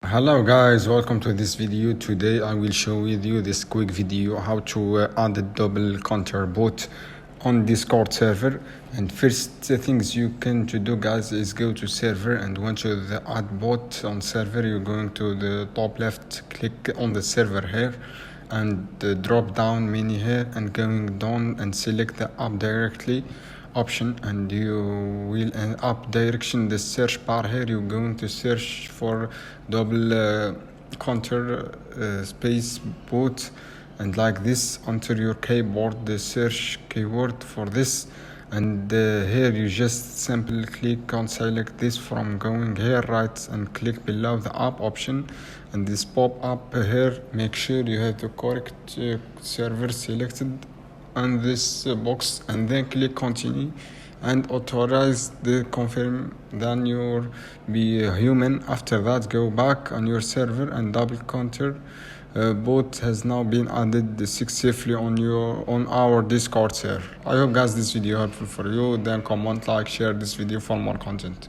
Hello guys, welcome to this video. Today I will show with you this quick video how to add a double counter bot on Discord server. And first things you can to do guys is go to server, and once you the add bot on server, you're going to the top left, click on the server here and drop down menu here and going down and select the app directly option, and you will end up direction the search bar here. You're going to search for double counter space bot, and like this enter your keyboard the search keyword for this, and here you just simply click on select this from going here right and click below the app option, and this pop up here. Make sure you have the correct server selected on this box, and then click continue and authorize the confirm. Then you'll be human. After that, go back on your server and double counter bot has now been added successfully on our Discord server. I hope guys this video helpful for you. Then comment, like, share this video for more content.